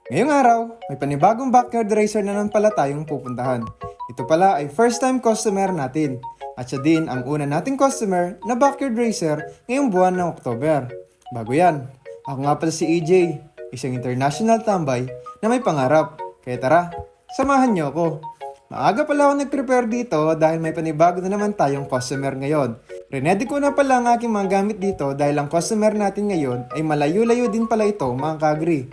Ngayong araw, may panibagong backyard racer na naman pala tayong pupuntahan. Ito pala ay first time customer natin. At siya din ang una nating customer na backyard racer ngayong buwan ng October. Bago yan, ako nga pala si EJ, isang international tambay na may pangarap. Kaya tara, samahan niyo ako. Maaga pala ako nag-prepare dito dahil may panibago na naman tayong customer ngayon. Renedy ko na pala ang aking mga gamit dito dahil ang customer natin ngayon ay malayo-layo din pala ito mga kagri.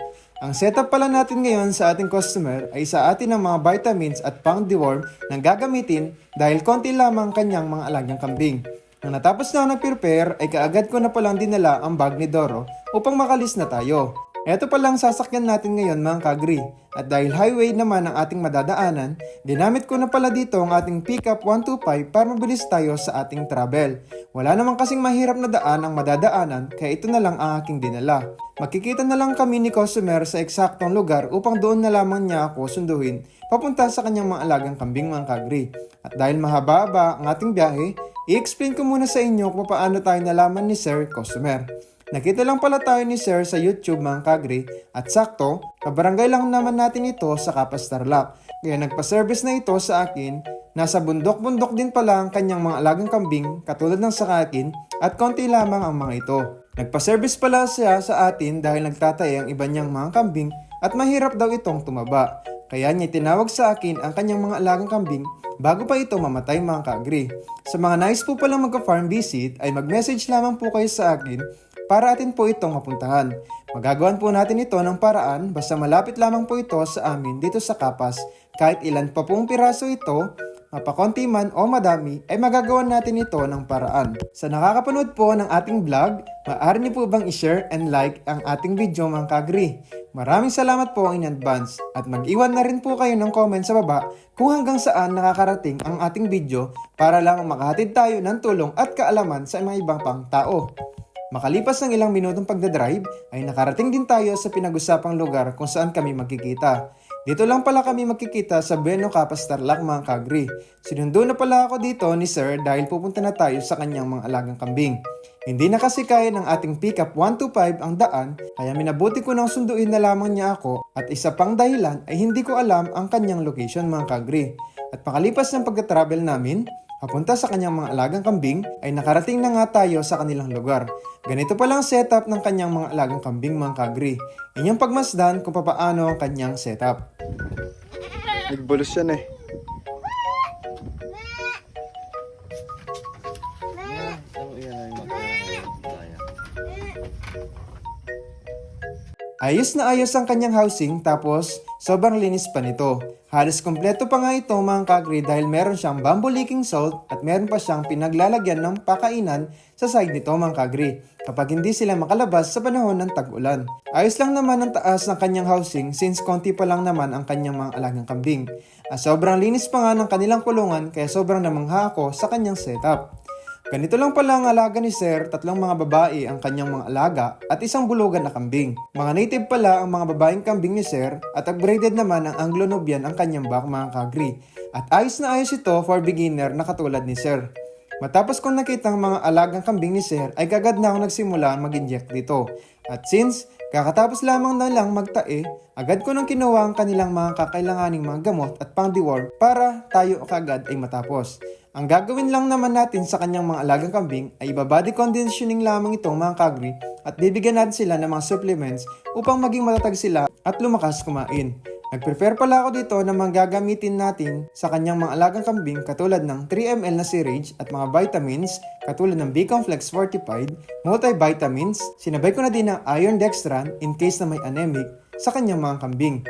Ang setup pala natin ngayon sa ating customer ay sa atin ng mga vitamins at pang-deworm na gagamitin dahil konti lamang kanyang mga alagang kambing. Nang natapos na ako nag-prepare ay kaagad ko na palang dinala ang bag ni Doro upang makalis na tayo. Ito palang sasakyan natin ngayon mga kagri. At dahil highway naman ang ating madadaanan, ginamit ko na pala dito ang ating pickup 125 para mabilis tayo sa ating travel. Wala naman kasing mahirap na daan ang madadaanan kaya ito na lang ang aking dinala. Makikita na lang kami ni customer sa eksaktong lugar upang doon na lamang niya ako sunduhin papunta sa kanyang mga alagang kambing mga kagri. At dahil mahaba-haba ang ating biyahe, i-explain ko muna sa inyo kung paano tayo nalaman ni Sir Customer. Nakita lang pala tayo ni Sir sa YouTube mga kagri at sakto, kabarangay lang naman natin ito sa Kapas Tarlac. Kaya nagpa-service na ito sa akin, nasa bundok-bundok din pala ang kanyang mga alagang kambing katulad ng sa akin at konti lamang ang mga ito. Nagpa-service pala siya sa atin dahil nagtatay ang iba niyang mga kambing at mahirap daw itong tumaba. Kaya niya tinawag sa akin ang kanyang mga alagang kambing bago pa ito mamatay mga kagri. Sa mga nais po palang magka-farm visit ay mag-message lamang po kayo sa akin para atin po itong mapuntahan. Magagawan po natin ito ng paraan basta malapit lamang po ito sa amin dito sa Kapas. Kahit ilan pa pong piraso ito, mapakonti man o madami, ay magagawan natin ito ng paraan. Sa nakakapanood po ng ating vlog, maaari niyo po bang i-share and like ang ating video mga kagri? Maraming salamat po in advance at mag-iwan na rin po kayo ng comment sa baba kung hanggang saan nakakarating ang ating video para lang makahatid tayo ng tulong at kaalaman sa mga ibang pang tao. Makalipas ng ilang minutong pagdadrive ay nakarating din tayo sa pinag-usapang lugar kung saan kami magkikita. Dito lang pala kami magkikita sa Beno Kapas Tarlac mga kagri. Sinundo na pala ako dito ni Sir dahil pupunta na tayo sa kanyang mga alagang kambing. Hindi na kasi kaya ng ating pickup 125 ang daan kaya minabuti ko nang sunduin na lamang niya ako at isa pang dahilan ay hindi ko alam ang kanyang location mga kagri. At makalipas ng pagka-travel namin, papunta sa kanyang mga alagang kambing ay nakarating na nga tayo sa kanilang lugar. Ganito palang setup ng kanyang mga alagang kambing mga kagri. Inyong pagmasdan kung paano ang kanyang setup. Nagbulos yan eh. Ayos na ayos ang kanyang housing tapos sobrang linis pa nito. Halos kompleto pa nga ito mga kagri dahil meron siyang bamboo leaking salt at meron pa siyang pinaglalagyan ng pakainan sa side nito mga kagri kapag hindi sila makalabas sa panahon ng tag-ulan. Ayos lang naman ang taas ng kanyang housing since konti pa lang naman ang kanyang mga alagang kambing. At sobrang linis pa nga ng kanilang kulungan kaya sobrang namangha ako sa kanyang setup. Ganito lang pala ang alaga ni Sir, 3 mga babae ang kanyang mga alaga at isang bulugan na kambing. Mga native pala ang mga babaeng kambing ni Sir at upgraded naman ang Anglo-Nubian ang kanyang bak mga kagri. At ayos na ayos ito for beginner na katulad ni Sir. Matapos kong nakita ang mga alagang kambing ni Sir ay kagad na ako nagsimula mag-inject dito. At since kakatapos lamang na lang magtae, agad ko nang kinuha ang kanilang mga kakailanganing mga gamot at pang-deworm para tayo kagad ay matapos. Ang gagawin lang naman natin sa kanyang mga alagang kambing ay ibabody conditioning lamang itong mga kagri at bibigyan natin sila ng mga supplements upang maging matatag sila at lumakas kumain. Nag-prepare pala ako dito ng mga gagamitin natin sa kanyang mga alagang kambing katulad ng 3 ml na syringe at mga vitamins katulad ng B-Complex Fortified, multivitamins, sinabay ko na din ang iron dextran in case na may anemic sa kanyang mga kambing.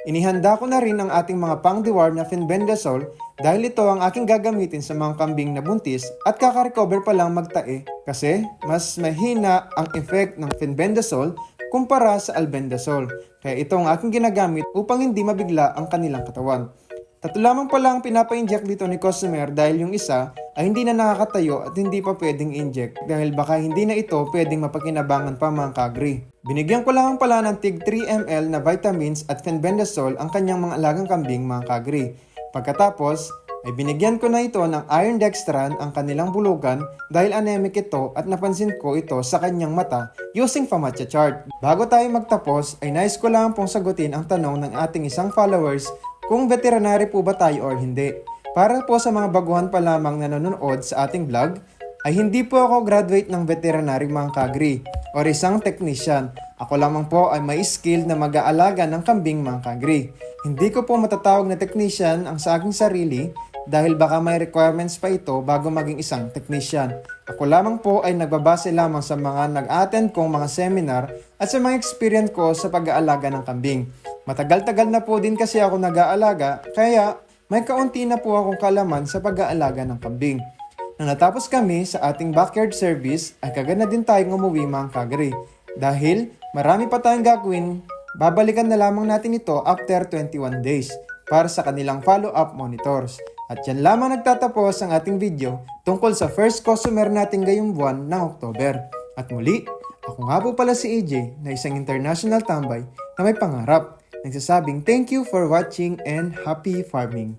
Inihanda ko na rin ang ating mga pang-deworm na fenbendazole dahil ito ang aking gagamitin sa mga kambing na buntis at kaka-recover pa lang magtae kasi mas mahina ang effect ng fenbendazole kumpara sa albendazole. Kaya ito ang aking ginagamit upang hindi mabigla ang kanilang katawan. 3 lamang pala ang pinapa-inject dito ni customer dahil yung isa ay hindi na nakakatayo at hindi pa pwedeng inject dahil baka hindi na ito pwedeng mapakinabangan pa mga kagri. Binigyan ko lang pala ng tig 3 ml na vitamins at fenbendazole ang kanyang mga alagang kambing mga kagri. Pagkatapos ay binigyan ko na ito ng iron dextran ang kanilang bulugan dahil anemic ito at napansin ko ito sa kanyang mata using Fibonacci chart. Bago tayo magtapos ay nais ko lang pong sagutin ang tanong ng ating isang followers kung veterinary po ba tayo or hindi. Para po sa mga baguhan pa lamang na nanonood sa ating vlog, ay hindi po ako graduate ng veterinary mga kagri or isang technician. Ako lamang po ay may skill na mag-aalaga ng kambing mga kagri. Hindi ko po matatawag na technician ang sa aking sarili dahil baka may requirements pa ito bago maging isang technician. Ako lamang po ay nagbabase lamang sa mga nag-attend kong mga seminar at sa mga experience ko sa pag-aalaga ng kambing. Matagal-tagal na po din kasi ako nag-aalaga kaya may kaunti na po akong kalaman sa pag-aalaga ng kambing. Nang natapos kami sa ating backyard service ay kagad na din tayong umuwi mga kagri. Dahil marami pa tayong gagawin, babalikan na lamang natin ito after 21 days para sa kanilang follow-up monitors. At yan lamang nagtatapos ang ating video tungkol sa first customer natin ngayong buwan ng October. At muli, ako nga po pala si AJ na isang international tambay na may pangarap. Nagsasabing thank you for watching and happy farming!